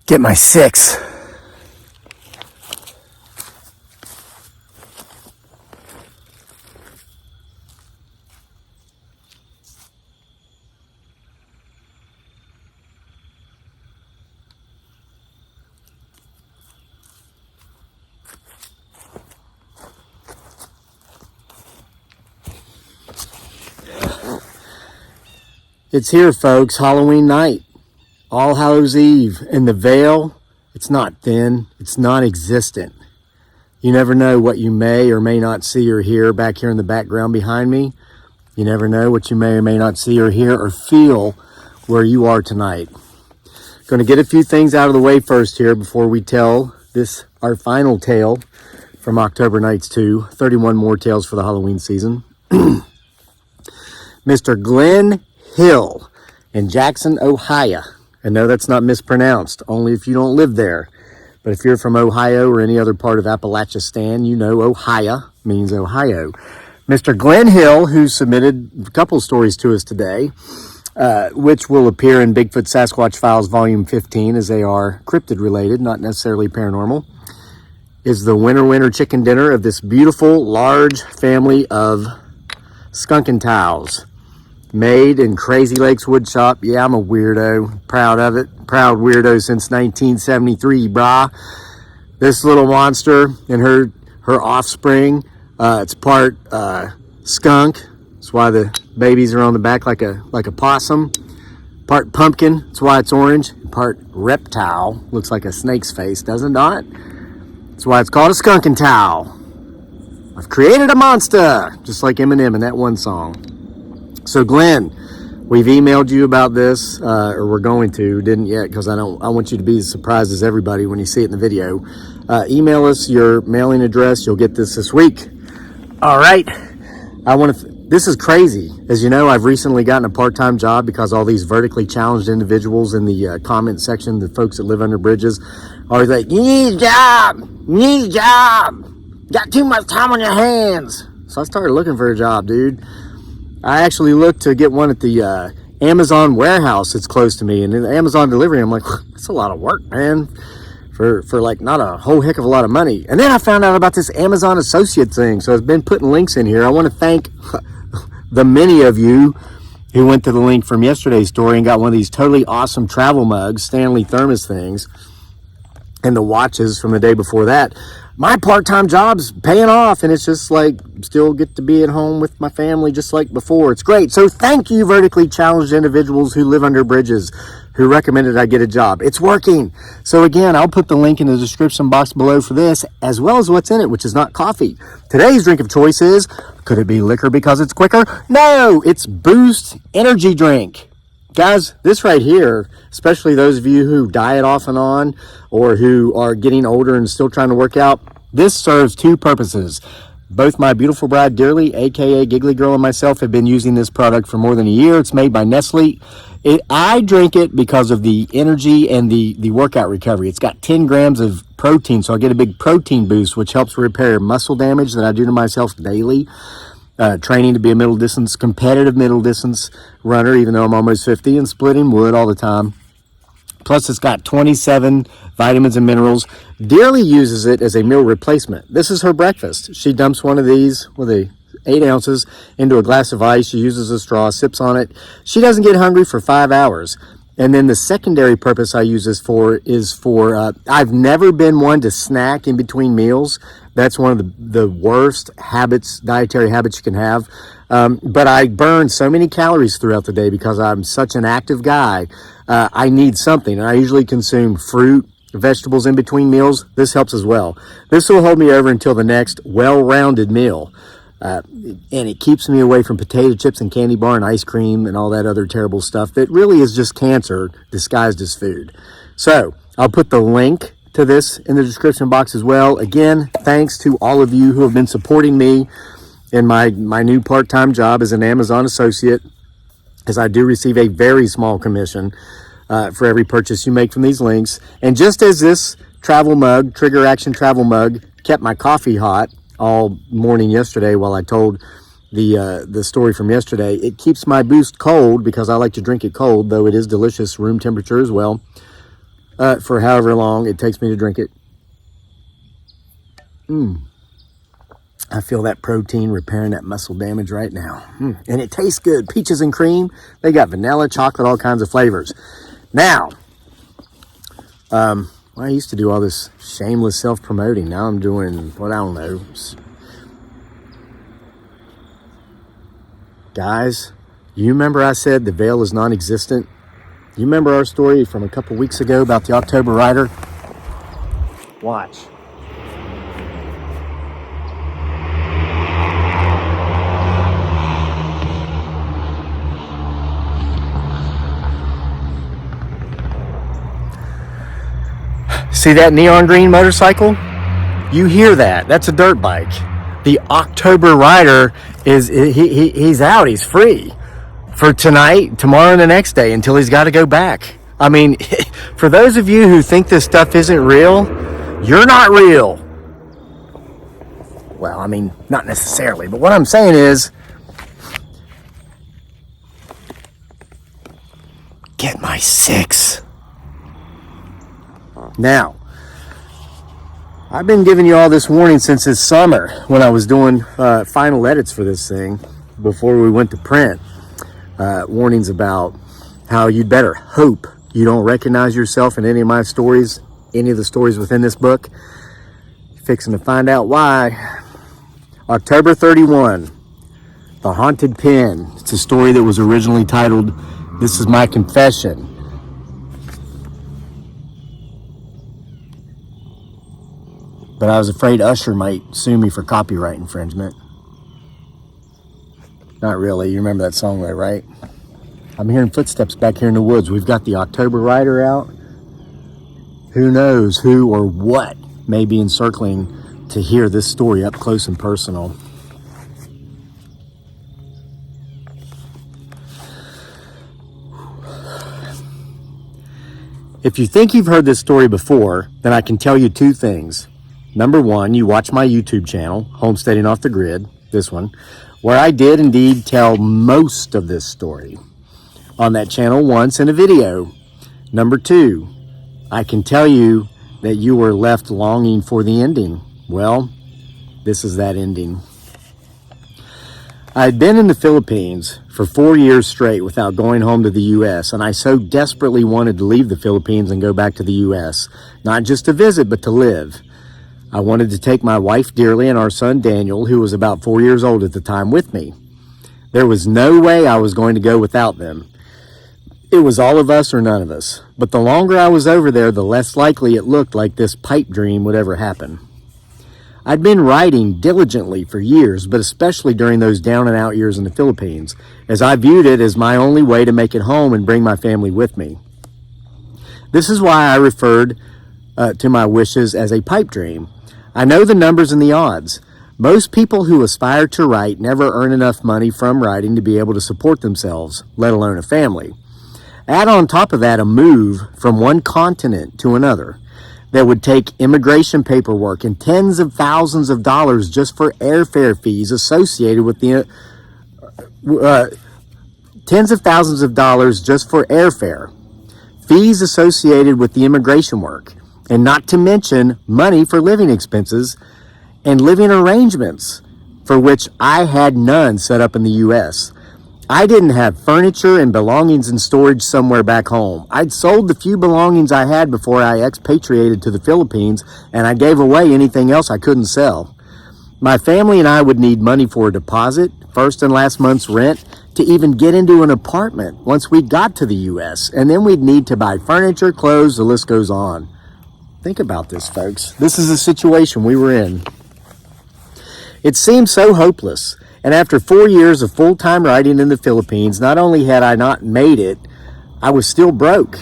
get my 6. It's here, folks. Halloween night. All Hallows Eve. And the veil, it's not thin. It's non-existent. You never know what you may or may not see or hear back here in the background behind me. You never know what you may or may not see or hear or feel where you are tonight. Going to get a few things out of the way first here before we tell this, our final tale from October Nights 2. 31 more tales for the Halloween season. Mr. Glenn Hill in Jackson, Ohio. I know that's not mispronounced, only if you don't live there. But if you're from Ohio or any other part of Appalachistan, you know Ohio means Ohio. Mr. Glenn Hill, who submitted a couple stories to us today, which will appear in Bigfoot Sasquatch Files Volume 15, as they are cryptid related, not necessarily paranormal, is the winner chicken dinner of this beautiful, large family of skunkin' tiles. Made in Crazy Lakes Wood Shop. Yeah, I'm a weirdo. Proud of it. Proud weirdo since 1973, brah. This little monster and her offspring, it's part skunk. That's why the babies are on the back like a possum. Part pumpkin. That's why it's orange. Part reptile. Looks like a snake's face, does it not? That's why it's called a skunkin' towel. I've created a monster, just like Eminem in that one song. So Glenn, we've emailed you about this, or we're going to, didn't yet, because I want you to be as surprised as everybody when you see it in the video. Email us your mailing address. You'll get this week. All right. This is crazy. As you know, I've recently gotten a part-time job because all these vertically challenged individuals in the comment section, the folks that live under bridges, are like, you need a job. You need a job. Got too much time on your hands. So I started looking for a job, dude. I actually looked to get one at the Amazon warehouse that's close to me, and in the Amazon delivery, I'm like, that's a lot of work, man, for like not a whole heck of a lot of money. And then I found out about this Amazon associate thing, so I've been putting links in here. I want to thank the many of you who went to the link from yesterday's story and got one of these totally awesome travel mugs, Stanley Thermos things, and the watches from the day before that. My part-time job's paying off, and it's just like still get to be at home with my family just like before. It's great. So thank you, vertically challenged individuals who live under bridges, who recommended I get a job. It's working. So again, I'll put the link in the description box below for this, as well as what's in it, which is not coffee. Today's drink of choice is, could it be liquor because it's quicker? No, it's Boost Energy Drink. Guys, this right here, especially those of you who diet off and on or who are getting older and still trying to work out, this serves two purposes. Both my beautiful bride, Dearly, aka Giggly Girl, and myself have been using this product for more than a year. It's made by Nestle. I drink it because of the energy and the workout recovery. It's got 10 grams of protein, so I get a big protein boost, which helps repair muscle damage that I do to myself daily. Training to be a competitive middle distance runner, even though I'm almost 50 and splitting wood all the time. Plus, it's got 27 vitamins and minerals. Dearly uses it as a meal replacement. This is her breakfast. She dumps one of these with 8 ounces into a glass of ice. She uses a straw, sips on it. She doesn't get hungry for 5 hours. And then the secondary purpose I use this for is I've never been one to snack in between meals. That's one of the worst habits, dietary habits you can have. But I burn so many calories throughout the day because I'm such an active guy. I need something, and I usually consume fruit, vegetables in between meals. This helps as well. This will hold me over until the next well-rounded meal. And it keeps me away from potato chips and candy bar and ice cream and all that other terrible stuff that really is just cancer disguised as food. So I'll put the link to this in the description box as well. Again, thanks to all of you who have been supporting me in my new part-time job as an Amazon associate, as I do receive a very small commission for every purchase you make from these links. And just as this travel mug, Trigger Action travel mug, kept my coffee hot all morning yesterday while I told the story from yesterday, it keeps my Boost cold because I like to drink it cold, though it is delicious room temperature as well. for however long it takes me to drink it. I feel that protein repairing that muscle damage right now. And it tastes good. Peaches and cream. They got vanilla, chocolate, all kinds of flavors. Now, I used to do all this shameless self-promoting. Now I'm doing what I don't know. Guys, you remember I said the veil is non-existent? You remember our story from a couple weeks ago about the October Rider? Watch. See that neon green motorcycle? You hear that? That's a dirt bike. The October Rider he's out. He's free for tonight, tomorrow, and the next day until he's got to go back. I mean, for those of you who think this stuff isn't real, you're not real. Well, I mean, not necessarily, but what I'm saying is, get my 6. Now, I've been giving you all this warning since this summer when I was doing final edits for this thing before we went to print. Warnings about how you'd better hope you don't recognize yourself in any of my stories, any of the stories within this book. Fixing to find out why. October 31, The Haunted Pen. It's a story that was originally titled, This Is My Confession. But I was afraid Usher might sue me for copyright infringement. Not really. You remember that song, right? I'm hearing footsteps back here in the woods. We've got the October Rider out. Who knows who or what may be encircling to hear this story up close and personal. If you think you've heard this story before, then I can tell you 2 things. Number 1, you watch my YouTube channel, Homesteading Off the Grid, this one, where I did indeed tell most of this story on that channel once in a video. Number 2, I can tell you that you were left longing for the ending. Well, this is that ending. I had been in the Philippines for 4 years straight without going home to the U.S., and I so desperately wanted to leave the Philippines and go back to the U.S., not just to visit, but to live. I wanted to take my wife dearly and our son Daniel, who was about 4 years old at the time, with me. There was no way I was going to go without them. It was all of us or none of us. But the longer I was over there, the less likely it looked like this pipe dream would ever happen. I'd been writing diligently for years, but especially during those down and out years in the Philippines, as I viewed it as my only way to make it home and bring my family with me. This is why I referred to my wishes as a pipe dream. I know the numbers and the odds. Most people who aspire to write never earn enough money from writing to be able to support themselves, let alone a family. Add on top of that a move from one continent to another that would take immigration paperwork and tens of thousands of dollars just for airfare fees associated with the tens of thousands of dollars just for airfare, fees associated with the immigration work, and not to mention money for living expenses and living arrangements for which I had none set up in the U.S. I didn't have furniture and belongings in storage somewhere back home. I'd sold the few belongings I had before I expatriated to the Philippines, and I gave away anything else I couldn't sell. My family and I would need money for a deposit, first and last month's rent, to even get into an apartment once we got to the U.S., and then we'd need to buy furniture, clothes, the list goes on. Think about this, folks. This is the situation we were in. It seemed so hopeless. And after 4 years of full-time writing in the Philippines, not only had I not made it, I was still broke.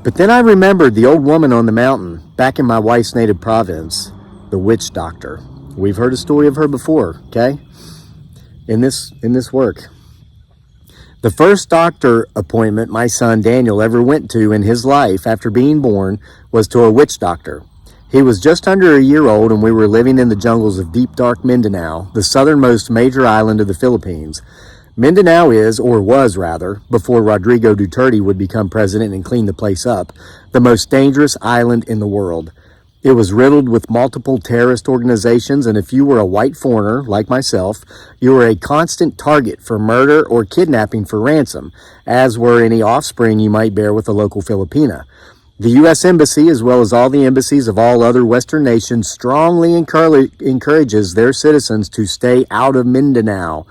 But then I remembered the old woman on the mountain, back in my wife's native province, the witch doctor. We've heard a story of her before, okay? In this work. The first doctor appointment my son Daniel ever went to in his life after being born was to a witch doctor. He was just under a year old, and we were living in the jungles of deep, dark Mindanao, the southernmost major island of the Philippines. Mindanao is, or was rather, before Rodrigo Duterte would become president and clean the place up, the most dangerous island in the world. It was riddled with multiple terrorist organizations, and if you were a white foreigner, like myself, you were a constant target for murder or kidnapping for ransom, as were any offspring you might bear with a local Filipina. The U.S. Embassy, as well as all the embassies of all other Western nations, strongly encourages their citizens to stay out of Mindanao.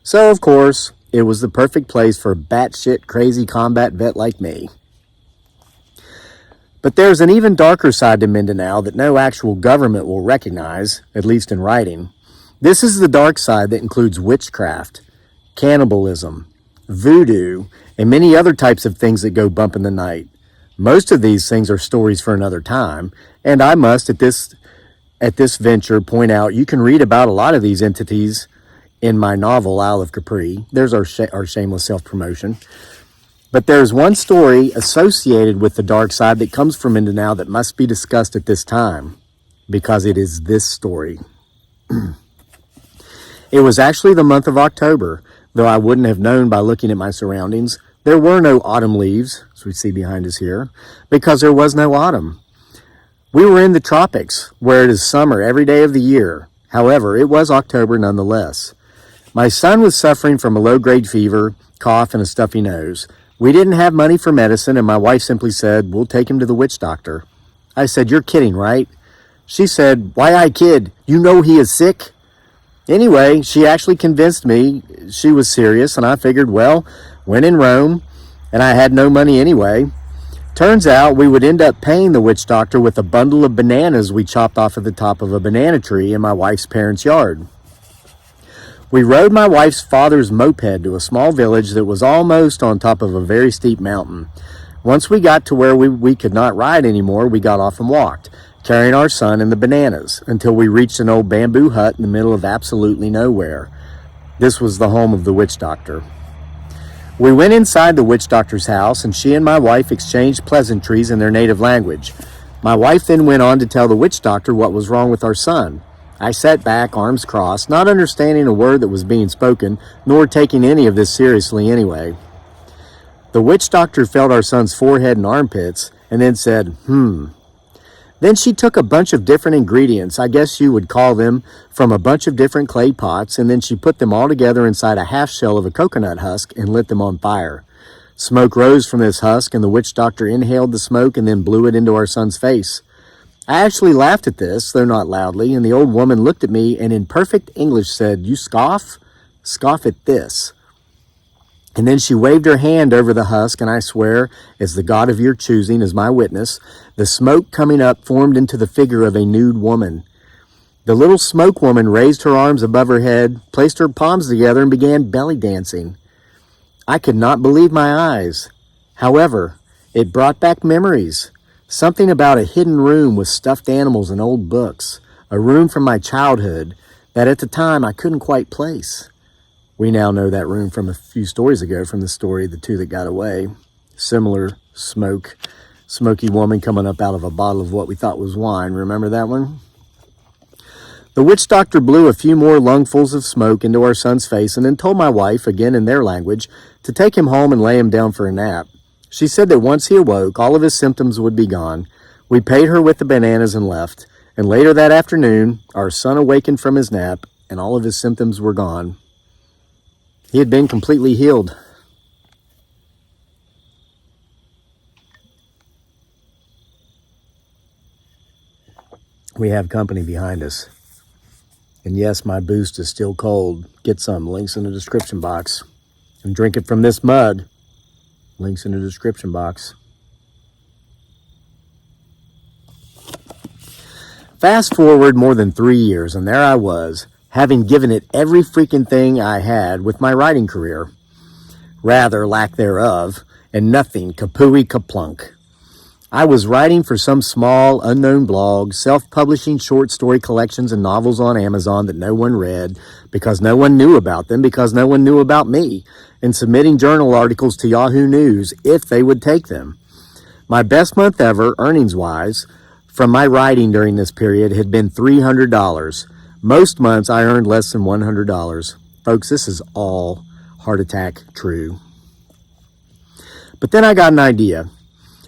So, of course, it was the perfect place for a batshit crazy combat vet like me. But there's an even darker side to Mindanao that no actual government will recognize, at least in writing. This is the dark side that includes witchcraft, cannibalism, voodoo, and many other types of things that go bump in the night. Most of these things are stories for another time, and I must, at this venture, point out you can read about a lot of these entities in my novel, Isle of Capri. There's our shameless self-promotion. But there's one story associated with the dark side that comes from Mindanao that must be discussed at this time, because it is this story. It was actually the month of October, though I wouldn't have known by looking at my surroundings. There were no autumn leaves, as we see behind us here, because there was no autumn. We were in the tropics, where it is summer every day of the year. However, it was October nonetheless. My son was suffering from a low-grade fever, cough, and a stuffy nose. We didn't have money for medicine, and my wife simply said, "We'll take him to the witch doctor." I said, "You're kidding, right?" She said, "Why I kid? You know he is sick." Anyway, she actually convinced me she was serious, and I figured, well, when in Rome, and I had no money anyway. Turns out we would end up paying the witch doctor with a bundle of bananas we chopped off at the top of a banana tree in my wife's parents' yard. We rode my wife's father's moped to a small village that was almost on top of a very steep mountain. Once we got to where we could not ride anymore, we got off and walked, carrying our son and the bananas, until we reached an old bamboo hut in the middle of absolutely nowhere. This was the home of the witch doctor. We went inside the witch doctor's house, and she and my wife exchanged pleasantries in their native language. My wife then went on to tell the witch doctor what was wrong with our son. I sat back, arms crossed, not understanding a word that was being spoken, nor taking any of this seriously anyway. The witch doctor felt our son's forehead and armpits, and then said, Then she took a bunch of different ingredients, I guess you would call them, from a bunch of different clay pots, and then she put them all together inside a half shell of a coconut husk and lit them on fire. Smoke rose from this husk, and the witch doctor inhaled the smoke and then blew it into our son's face. I actually laughed at this, though not loudly, and the old woman looked at me and in perfect English said, "You scoff? Scoff at this." And then she waved her hand over the husk, and I swear, as the God of your choosing is my witness, the smoke coming up formed into the figure of a nude woman. The little smoke woman raised her arms above her head, placed her palms together, and began belly dancing. I could not believe my eyes. However, it brought back memories. Something about a hidden room with stuffed animals and old books, a room from my childhood that at the time I couldn't quite place. We now know that room from a few stories ago from the story The Two That Got Away. Similar smoky woman coming up out of a bottle of what we thought was wine. Remember that one? The witch doctor blew a few more lungfuls of smoke into our son's face and then told my wife, again in their language, to take him home and lay him down for a nap. She said that once he awoke, all of his symptoms would be gone. We paid her with the bananas and left. And later that afternoon, our son awakened from his nap, and all of his symptoms were gone. He had been completely healed. We have company behind us. And yes, my boost is still cold. Get some. Links in the description box. And drink it from this mug. Links in the description box. Fast forward more than 3 years, and there I was, having given it every freaking thing I had with my writing career. Rather, lack thereof, and nothing kapooey kaplunk. I was writing for some small, unknown blog, self-publishing short story collections and novels on Amazon that no one read, because no one knew about them, because no one knew about me, and submitting journal articles to Yahoo News if they would take them. My best month ever, earnings-wise, from my writing during this period had been $300. Most months I earned less than $100. Folks, this is all heart attack, true. But then I got an idea.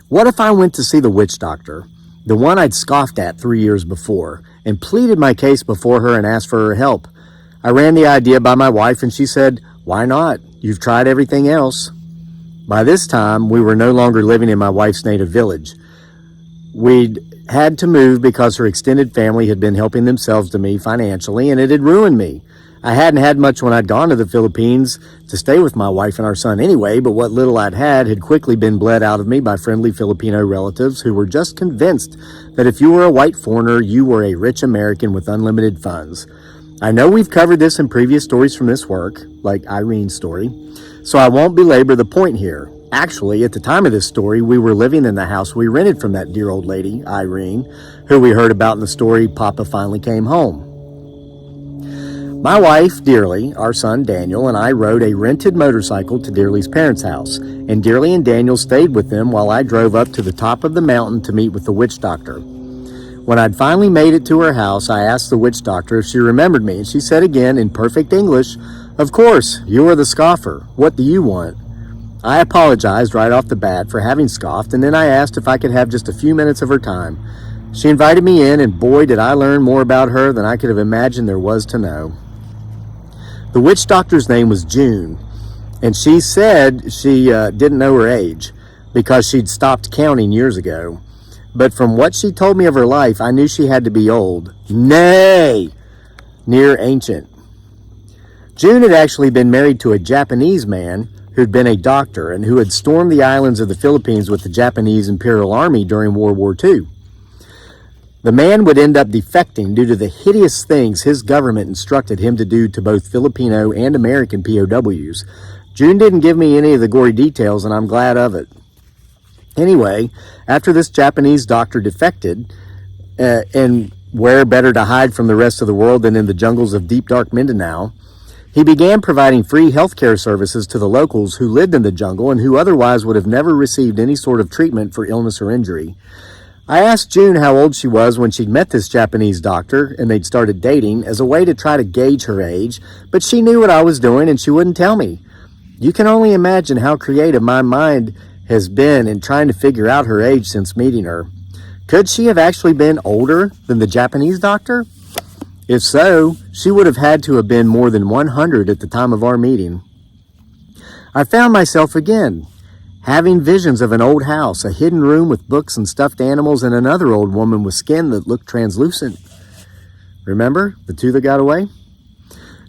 What if I went to see the witch doctor, the one I'd scoffed at 3 years before, and pleaded my case before her and asked for her help? I ran the idea by my wife, and she said, "Why not? You've tried everything else." By this time, we were no longer living in my wife's native village. We'd had to move because her extended family had been helping themselves to me financially, and it had ruined me. I hadn't had much when I'd gone to the Philippines to stay with my wife and our son anyway, but what little I'd had quickly been bled out of me by friendly Filipino relatives who were just convinced that if you were a white foreigner, you were a rich American with unlimited funds. I know we've covered this in previous stories from this work, like Irene's story, so I won't belabor the point here. Actually, at the time of this story, we were living in the house we rented from that dear old lady, Irene, who we heard about in the story Papa Finally Came Home. My wife, Dearly, our son Daniel, and I rode a rented motorcycle to Dearly's parents' house, and Dearly and Daniel stayed with them while I drove up to the top of the mountain to meet with the witch doctor. When I'd finally made it to her house, I asked the witch doctor if she remembered me, and she said again in perfect English, "Of course, you are the scoffer. What do you want?" I apologized right off the bat for having scoffed, and then I asked if I could have just a few minutes of her time. She invited me in, and boy, did I learn more about her than I could have imagined there was to know. The witch doctor's name was June, and she said she didn't know her age because she'd stopped counting years ago. But from what she told me of her life, I knew she had to be old. Nay, near ancient. June had actually been married to a Japanese man who'd been a doctor and who had stormed the islands of the Philippines with the Japanese Imperial Army during World War II. The man would end up defecting due to the hideous things his government instructed him to do to both Filipino and American POWs. June didn't give me any of the gory details, and I'm glad of it. Anyway, after this Japanese doctor defected, and where better to hide from the rest of the world than in the jungles of deep dark Mindanao, he began providing free healthcare services to the locals who lived in the jungle and who otherwise would have never received any sort of treatment for illness or injury. I asked June how old she was when she'd met this Japanese doctor and they'd started dating as a way to try to gauge her age, but she knew what I was doing and she wouldn't tell me. You can only imagine how creative my mind has been in trying to figure out her age since meeting her. Could she have actually been older than the Japanese doctor? If so, she would have had to have been more than 100 at the time of our meeting. I found myself again having visions of an old house, a hidden room with books and stuffed animals, and another old woman with skin that looked translucent. Remember the two that got away?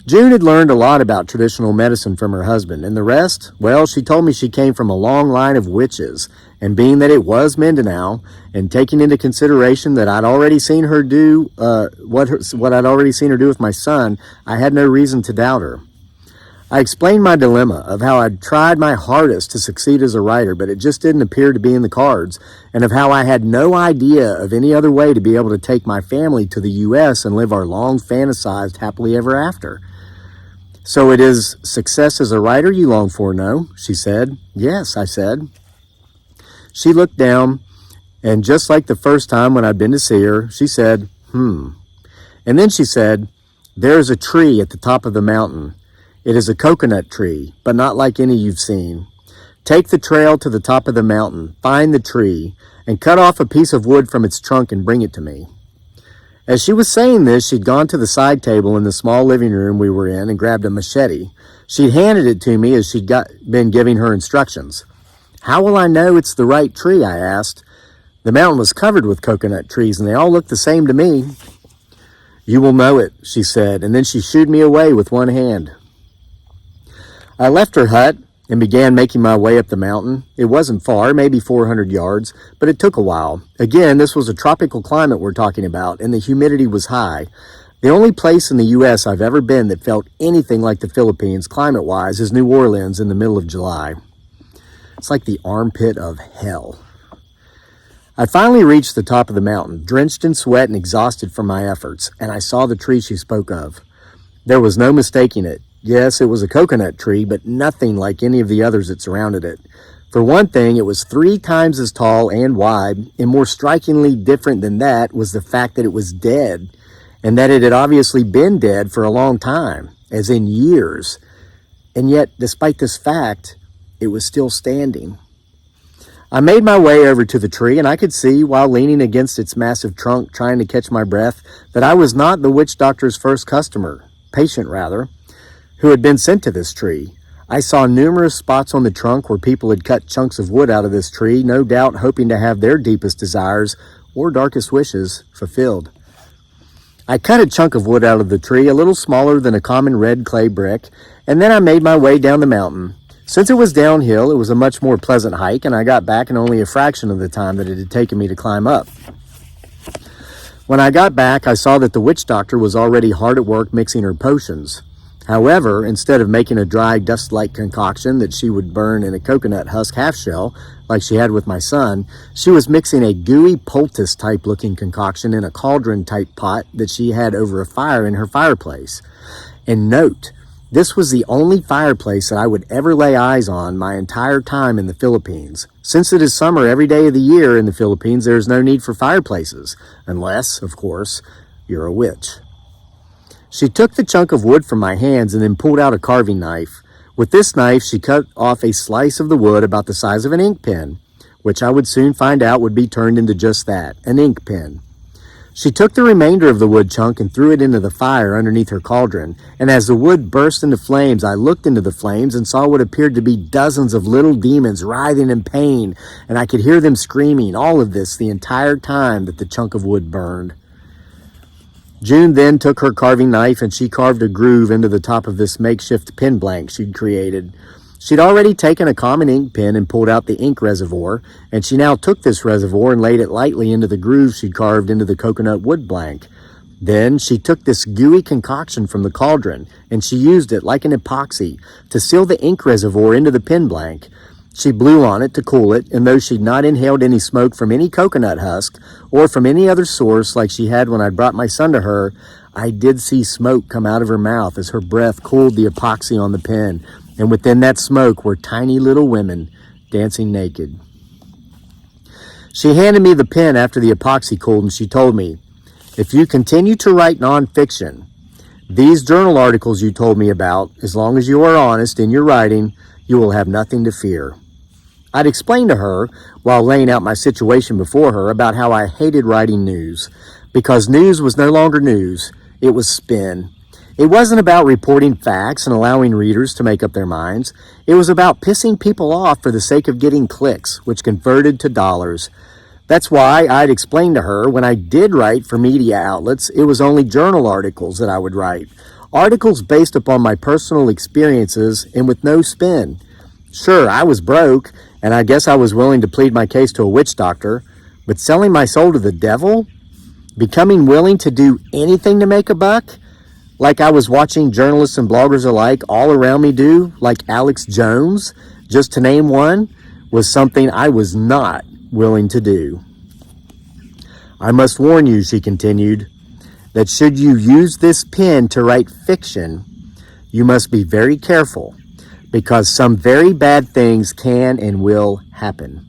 June had learned a lot about traditional medicine from her husband, and the rest, well, she told me she came from a long line of witches, and being that it was Mindanao, and taking into consideration that I'd already seen her do what I'd already seen her do with my son, I had no reason to doubt her. I explained my dilemma of how I'd tried my hardest to succeed as a writer, but it just didn't appear to be in the cards, and of how I had no idea of any other way to be able to take my family to the U.S. and live our long fantasized happily ever after. "So it is success as a writer you long for, no?" she said. "Yes," I said. She looked down, and just like the first time when I'd been to see her, she said, And then she said, "There is a tree at the top of the mountain. It is a coconut tree, but not like any you've seen. Take the trail to the top of the mountain, find the tree, and cut off a piece of wood from its trunk and bring it to me." As she was saying this, she'd gone to the side table in the small living room we were in and grabbed a machete. She'd handed it to me as she'd been giving her instructions. "How will I know it's the right tree?" I asked. The mountain was covered with coconut trees, and they all looked the same to me. "You will know it," she said, and then she shooed me away with one hand. I left her hut and began making my way up the mountain. It wasn't far, maybe 400 yards, but it took a while. Again, this was a tropical climate we're talking about, and the humidity was high. The only place in the U.S. I've ever been that felt anything like the Philippines, climate-wise, is New Orleans in the middle of July. It's like the armpit of hell. I finally reached the top of the mountain, drenched in sweat and exhausted from my efforts, and I saw the tree she spoke of. There was no mistaking it. Yes, it was a coconut tree, but nothing like any of the others that surrounded it. For one thing, it was 3 times as tall and wide, and more strikingly different than that was the fact that it was dead, and that it had obviously been dead for a long time, as in years. And yet, despite this fact, it was still standing. I made my way over to the tree, and I could see, while leaning against its massive trunk trying to catch my breath, that I was not the witch doctor's first patient, who had been sent to this tree. I saw numerous spots on the trunk where people had cut chunks of wood out of this tree, no doubt hoping to have their deepest desires or darkest wishes fulfilled. I cut a chunk of wood out of the tree, a little smaller than a common red clay brick, and then I made my way down the mountain. Since it was downhill, it was a much more pleasant hike, and I got back in only a fraction of the time that it had taken me to climb up. When I got back, I saw that the witch doctor was already hard at work mixing her potions. However, instead of making a dry, dust-like concoction that she would burn in a coconut husk half-shell, like she had with my son, she was mixing a gooey poultice-type looking concoction in a cauldron-type pot that she had over a fire in her fireplace. And note, this was the only fireplace that I would ever lay eyes on my entire time in the Philippines. Since it is summer every day of the year in the Philippines, there is no need for fireplaces, unless, of course, you're a witch. She took the chunk of wood from my hands and then pulled out a carving knife. With this knife, she cut off a slice of the wood about the size of an ink pen, which I would soon find out would be turned into just that, an ink pen. She took the remainder of the wood chunk and threw it into the fire underneath her cauldron, and as the wood burst into flames, I looked into the flames and saw what appeared to be dozens of little demons writhing in pain, and I could hear them screaming, all of this the entire time that the chunk of wood burned. June then took her carving knife and she carved a groove into the top of this makeshift pen blank she'd created. She'd already taken a common ink pen and pulled out the ink reservoir, and she now took this reservoir and laid it lightly into the groove she'd carved into the coconut wood blank. Then she took this gooey concoction from the cauldron and she used it like an epoxy to seal the ink reservoir into the pen blank. She blew on it to cool it, and though she'd not inhaled any smoke from any coconut husk or from any other source like she had when I brought my son to her, I did see smoke come out of her mouth as her breath cooled the epoxy on the pen, and within that smoke were tiny little women dancing naked. She handed me the pen after the epoxy cooled, and she told me, "If you continue to write nonfiction, these journal articles you told me about, as long as you are honest in your writing, you will have nothing to fear." I'd explained to her, while laying out my situation before her, about how I hated writing news, because news was no longer news, it was spin. It wasn't about reporting facts and allowing readers to make up their minds. It was about pissing people off for the sake of getting clicks, which converted to dollars. That's why I'd explained to her, when I did write for media outlets, it was only journal articles that I would write. Articles based upon my personal experiences and with no spin. Sure, I was broke, and I guess I was willing to plead my case to a witch doctor, but selling my soul to the devil? Becoming willing to do anything to make a buck? Like I was watching journalists and bloggers alike all around me do, like Alex Jones, just to name one, was something I was not willing to do. "I must warn you," she continued, "that should you use this pen to write fiction, you must be very careful, because some very bad things can and will happen.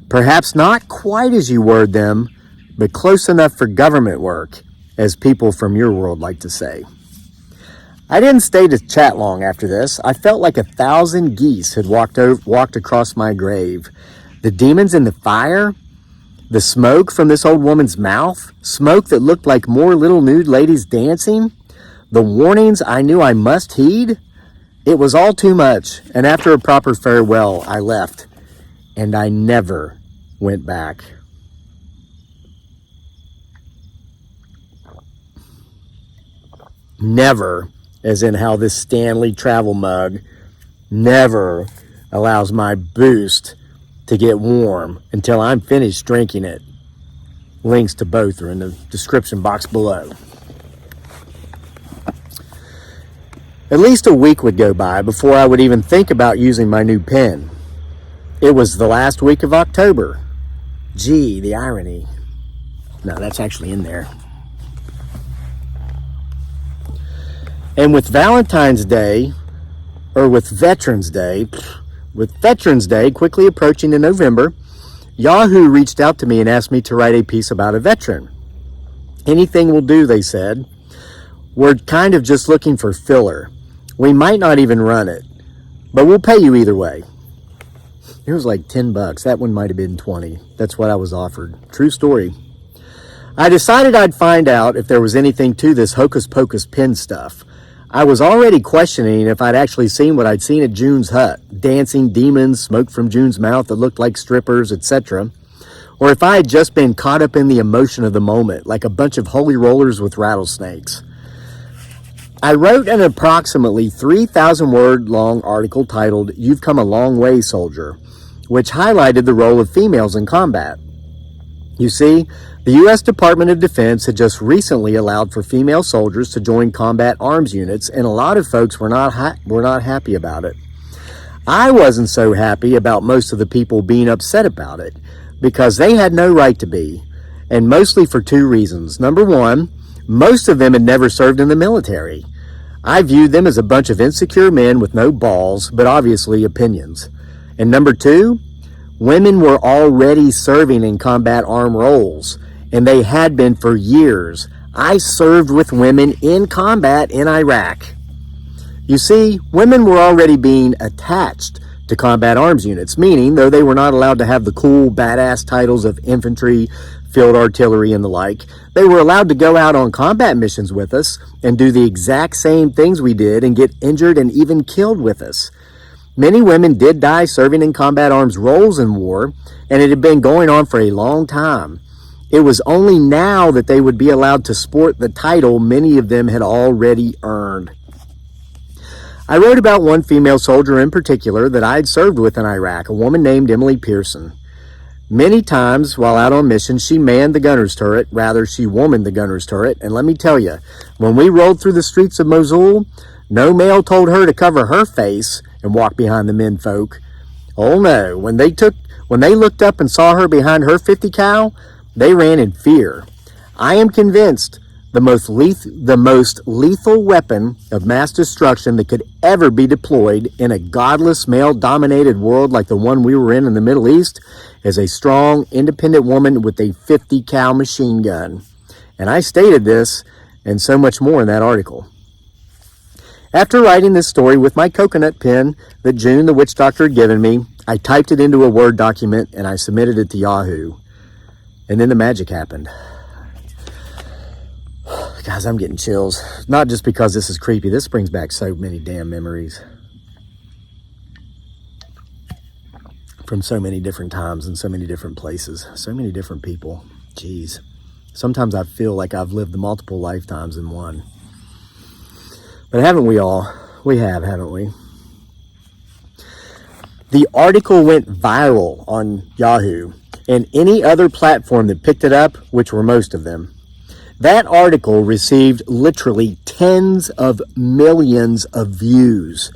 Perhaps not quite as you word them, but close enough for government work, as people from your world like to say." I didn't stay to chat long after this. I felt like 1,000 geese had walked across my grave. The demons in the fire, the smoke from this old woman's mouth, smoke that looked like more little nude ladies dancing, the warnings I knew I must heed. It was all too much, and after a proper farewell, I left, and I never went back. Never, as in how this Stanley travel mug never allows my boost to get warm until I'm finished drinking it. Links to both are in the description box below. At least a week would go by before I would even think about using my new pen. It was the last week of October. Gee, the irony. No, that's actually in there. And with Veterans Day quickly approaching in November, Yahoo reached out to me and asked me to write a piece about a veteran. Anything will do, they said. We're kind of just looking for filler. We might not even run it. but we'll pay you either way. It was like $10. That one might have been 20. That's what I was offered. True story. I decided I'd find out if there was anything to this hocus pocus pin stuff. I was already questioning if I'd actually seen what I'd seen at June's hut, dancing demons, smoke from June's mouth that looked like strippers, etc., or if I had just been caught up in the emotion of the moment, like a bunch of holy rollers with rattlesnakes. I wrote an approximately 3,000 word long article titled, "You've Come a Long Way, Soldier," which highlighted the role of females in combat. You see, the U.S. Department of Defense had just recently allowed for female soldiers to join combat arms units, and a lot of folks were not happy about it. I wasn't so happy about most of the people being upset about it, because they had no right to be, and mostly for two reasons. Number one, most of them had never served in the military. I viewed them as a bunch of insecure men with no balls, but obviously opinions. And number two, women were already serving in combat arm roles, and they had been for years. I served with women in combat in Iraq. You see, women were already being attached to combat arms units, meaning though they were not allowed to have the cool, badass titles of infantry, field artillery, and the like, they were allowed to go out on combat missions with us and do the exact same things we did and get injured and even killed with us. Many women did die serving in combat arms roles in war, and it had been going on for a long time. It was only now that they would be allowed to sport the title many of them had already earned. I wrote about one female soldier in particular that I had served with in Iraq, a woman named Emily Pearson. Many times while out on mission, she manned the gunner's turret, rather she womaned the gunner's turret, and let me tell you, when we rolled through the streets of Mosul, no male told her to cover her face and walk behind the menfolk. Oh no, when they looked up and saw her behind her 50 cal, they ran in fear. I am convinced the most lethal weapon of mass destruction that could ever be deployed in a godless, male-dominated world like the one we were in the Middle East is a strong, independent woman with a 50 cal machine gun. And I stated this and so much more in that article. After writing this story with my coconut pen that June the witch doctor had given me, I typed it into a Word document and I submitted it to Yahoo. And then the magic happened. Guys, I'm getting chills. Not just because this is creepy. This brings back so many damn memories. From so many different times and so many different places. So many different people. Jeez. Sometimes I feel like I've lived multiple lifetimes in one. But haven't we all? We have, haven't we? The article went viral on Yahoo and any other platform that picked it up, which were most of them. That article received literally tens of millions of views,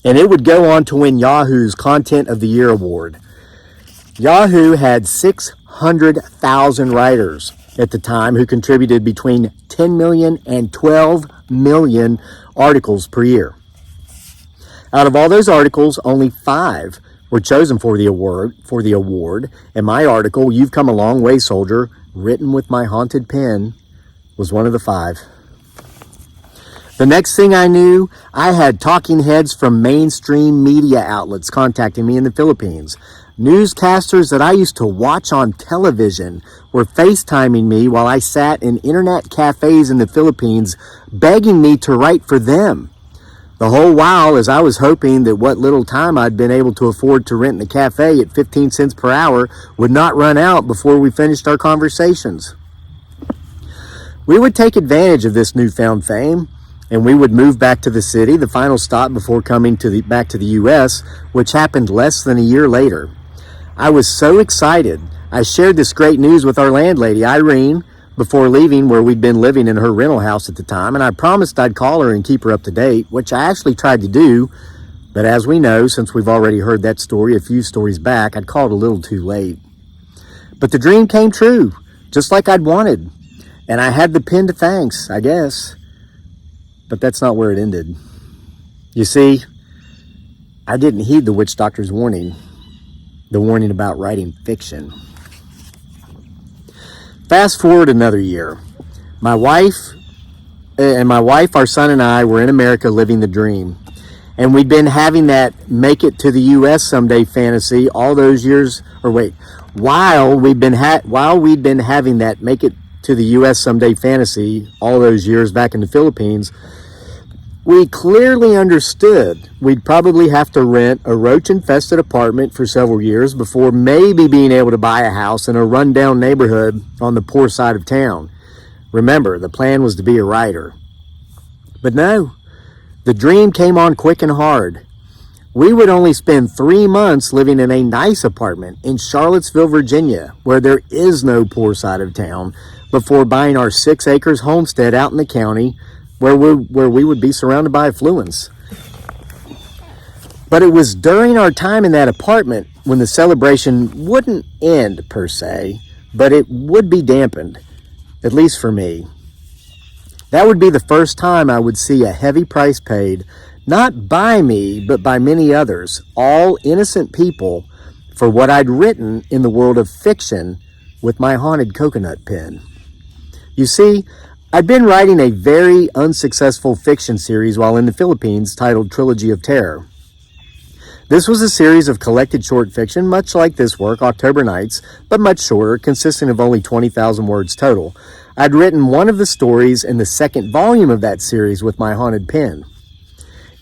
and it would go on to win Yahoo's Content of the Year award. Yahoo had 600,000 writers at the time who contributed between 10 million and 12 million articles per year. Out of all those articles, only 5 were chosen for the award, and my article, "You've Come a Long Way, Soldier," written with my haunted pen, was one of the 5. The next thing I knew, I had talking heads from mainstream media outlets contacting me in the Philippines. Newscasters that I used to watch on television were FaceTiming me while I sat in internet cafes in the Philippines, begging me to write for them. The whole while, as I was hoping that what little time I'd been able to afford to rent in the cafe at 15 cents per hour would not run out before we finished our conversations. We would take advantage of this newfound fame, and we would move back to the city, the final stop before coming back to the U.S., which happened less than a year later. I was so excited. I shared this great news with our landlady, Irene, before leaving where we'd been living in her rental house at the time, and I promised I'd call her and keep her up to date, which I actually tried to do, but as we know, since we've already heard that story a few stories back, I'd called a little too late. But the dream came true, just like I'd wanted, and I had the pen to thanks, I guess. But that's not where it ended. You see, I didn't heed the witch doctor's warning, the warning about writing fiction. Fast forward another year. My wife, our son, and I were in America living the dream. And we'd been having that make it to the U.S. someday fantasy all those years, while we'd been having that make it to the U.S. someday fantasy all those years back in the Philippines, we clearly understood we'd probably have to rent a roach-infested apartment for several years before maybe being able to buy a house in a rundown neighborhood on the poor side of town. Remember, the plan was to be a writer. But no, the dream came on quick and hard. We would only spend 3 months living in a nice apartment in Charlottesville, Virginia, where there is no poor side of town, before buying our 6 acres homestead out in the county where we would be surrounded by affluence. But it was during our time in that apartment when the celebration wouldn't end per se, but it would be dampened, at least for me. That would be the first time I would see a heavy price paid, not by me, but by many others, all innocent people, for what I'd written in the world of fiction with my haunted coconut pen. You see, I'd been writing a very unsuccessful fiction series while in the Philippines titled Trilogy of Terror. This was a series of collected short fiction, much like this work, October Nights, but much shorter, consisting of only 20,000 words total. I'd written one of the stories in the second volume of that series with my haunted pen.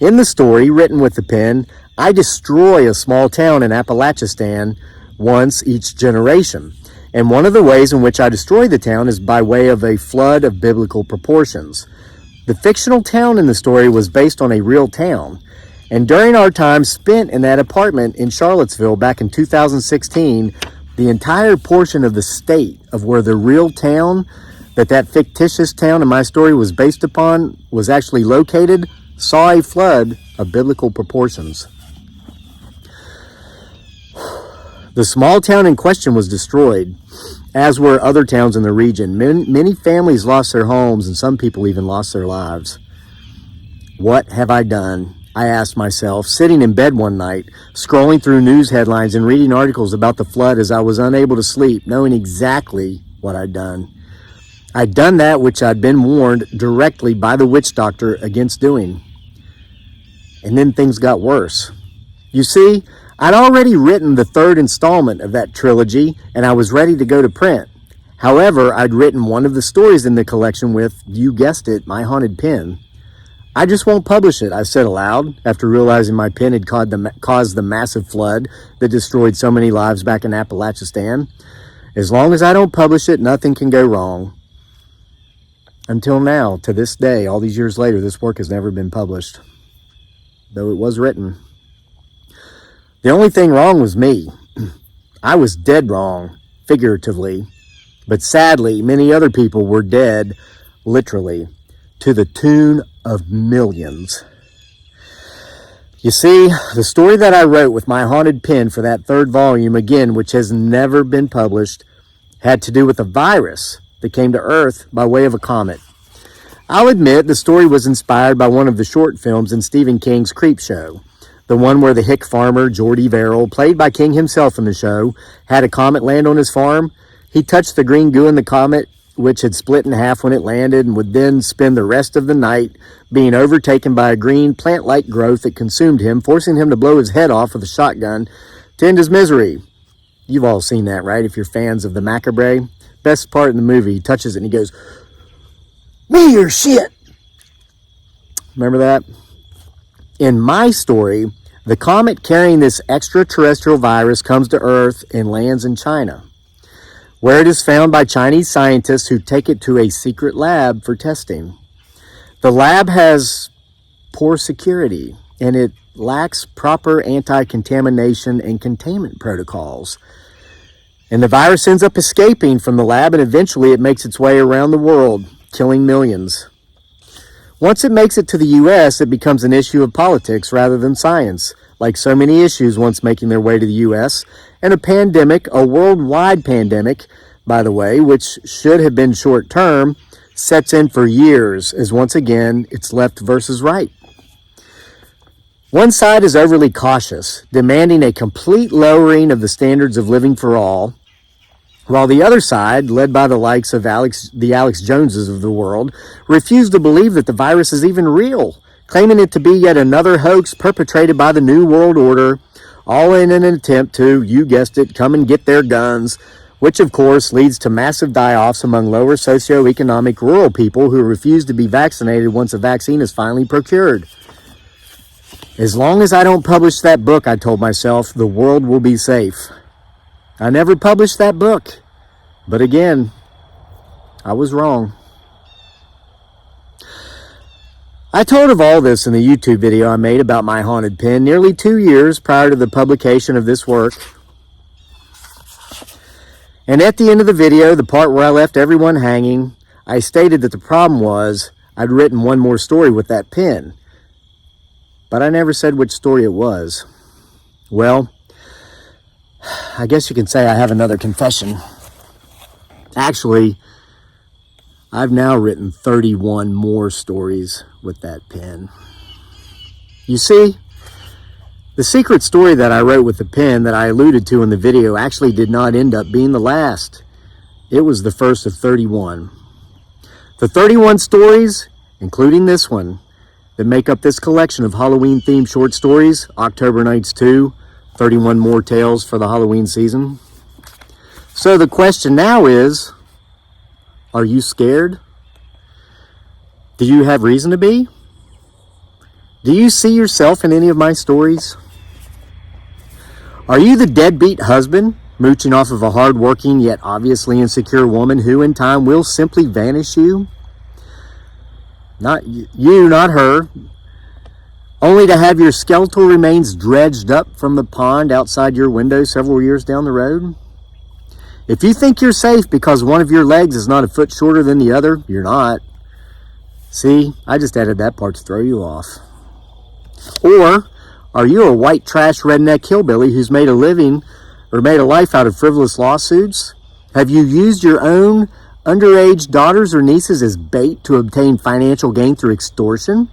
In the story, written with the pen, I destroy a small town in Appalachia once each generation. And one of the ways in which I destroy the town is by way of a flood of biblical proportions. The fictional town in the story was based on a real town. And during our time spent in that apartment in Charlottesville back in 2016, the entire portion of the state of where the real town that fictitious town in my story was based upon was actually located saw a flood of biblical proportions. The small town in question was destroyed, as were other towns in the region. Many families lost their homes, and some people even lost their lives. What have I done? I asked myself, sitting in bed one night, scrolling through news headlines and reading articles about the flood as I was unable to sleep, knowing exactly what I'd done. I'd done that which I'd been warned directly by the witch doctor against doing. And then things got worse. You see, I'd already written the third installment of that trilogy, and I was ready to go to print. However, I'd written one of the stories in the collection with, you guessed it, my haunted pen. I just won't publish it, I said aloud, after realizing my pen had caused the massive flood that destroyed so many lives back in Appalachia. As long as I don't publish it, nothing can go wrong. Until now, to this day, all these years later, this work has never been published, though it was written. The only thing wrong was me. I was dead wrong, figuratively, but sadly, many other people were dead, literally, to the tune of millions. You see, the story that I wrote with my haunted pen for that third volume, again, which has never been published, had to do with a virus that came to Earth by way of a comet. I'll admit the story was inspired by one of the short films in Stephen King's Creepshow, the one where the hick farmer, Geordie Verrill, played by King himself in the show, had a comet land on his farm. He touched the green goo in the comet, which had split in half when it landed, and would then spend the rest of the night being overtaken by a green plant-like growth that consumed him, forcing him to blow his head off with a shotgun to end his misery. You've all seen that, right? If you're fans of the Macabre. Best part in the movie, he touches it and he goes, "Me your shit." Remember that? In my story, the comet carrying this extraterrestrial virus comes to Earth and lands in China, where it is found by Chinese scientists who take it to a secret lab for testing. The lab has poor security, and it lacks proper anti-contamination and containment protocols. And the virus ends up escaping from the lab, and eventually it makes its way around the world, killing millions. Once it makes it to the U.S., it becomes an issue of politics rather than science, like so many issues once making their way to the U.S., and a pandemic, a worldwide pandemic, by the way, which should have been short-term, sets in for years as once again it's left versus right. One side is overly cautious, demanding a complete lowering of the standards of living for all, while the other side, led by the likes of the Alex Joneses of the world, refuse to believe that the virus is even real claiming it to be yet another hoax perpetrated by the New World Order, all in an attempt to, you guessed it, come and get their guns, which of course leads to massive die-offs among lower socioeconomic rural people who refuse to be vaccinated once a vaccine is finally procured. As long as I don't publish that book, I told myself, the world will be safe. I never published that book. But again, I was wrong. I told of all this in the YouTube video I made about my haunted pen nearly 2 years prior to the publication of this work. And at the end of the video, the part where I left everyone hanging, I stated that the problem was I'd written one more story with that pen. But I never said which story it was. Well, I guess you can say I have another confession. Actually, I've now written 31 more stories with that pen. You see, the secret story that I wrote with the pen that I alluded to in the video actually did not end up being the last. It was the first of 31. The 31 stories, including this one, that make up this collection of Halloween-themed short stories, October Nights 2, 31 more tales for the Halloween season. So the question now is, are you scared? Do you have reason to be? Do you see yourself in any of my stories? Are you the deadbeat husband, mooching off of a hard-working yet obviously insecure woman who in time will simply vanish you? Not you, not her. Only to have your skeletal remains dredged up from the pond outside your window several years down the road? If you think you're safe because one of your legs is not a foot shorter than the other, you're not. See, I just added that part to throw you off. Or are you a white trash redneck hillbilly who's made a living or made a life out of frivolous lawsuits? Have you used your own underage daughters or nieces as bait to obtain financial gain through extortion?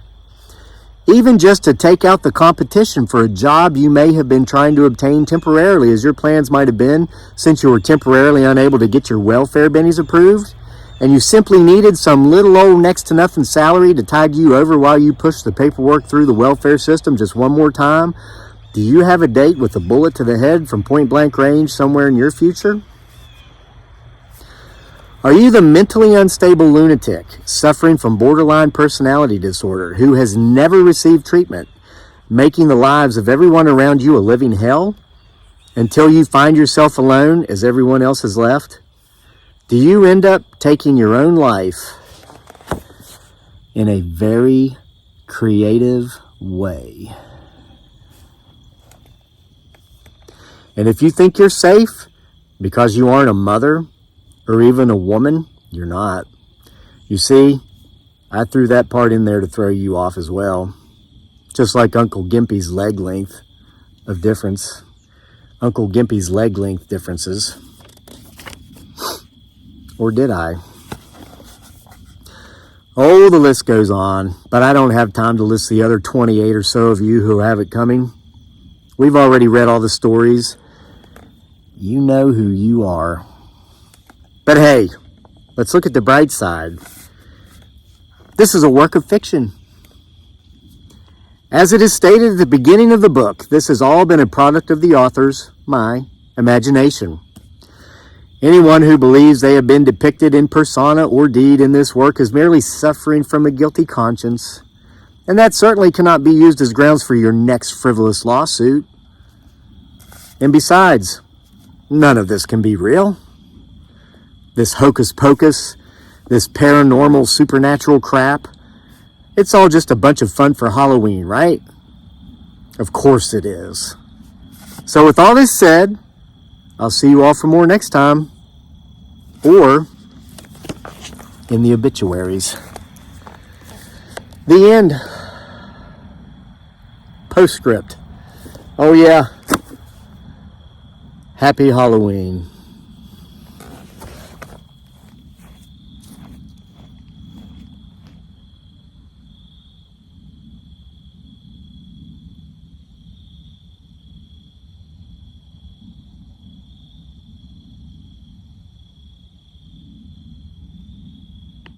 Even just to take out the competition for a job you may have been trying to obtain temporarily, as your plans might have been, since you were temporarily unable to get your welfare bennies approved, and you simply needed some little old next to nothing salary to tide you over while you push the paperwork through the welfare system just one more time? Do you have a date with a bullet to the head from point blank range somewhere in your future? Are you the mentally unstable lunatic suffering from borderline personality disorder who has never received treatment, making the lives of everyone around you a living hell until you find yourself alone as everyone else is left? Do you end up taking your own life in a very creative way? And if you think you're safe because you aren't a mother or even a woman, you're not. You see, I threw that part in there to throw you off as well. Just like Uncle Gimpy's leg length of difference. Uncle Gimpy's leg length differences. Or did I? Oh, the list goes on, but I don't have time to list the other 28 or so of you who have it coming. We've already read all the stories. You know who you are. But hey, let's look at the bright side. This is a work of fiction. As it is stated at the beginning of the book, this has all been a product of the author's, my, imagination. Anyone who believes they have been depicted in persona or deed in this work is merely suffering from a guilty conscience, and that certainly cannot be used as grounds for your next frivolous lawsuit. And besides, none of this can be real. This hocus pocus, this paranormal supernatural crap, it's all just a bunch of fun for Halloween, right? Of course it is. So with all this said, I'll see you all for more next time, or in the obituaries. The end. Postscript. Oh yeah. Happy Halloween.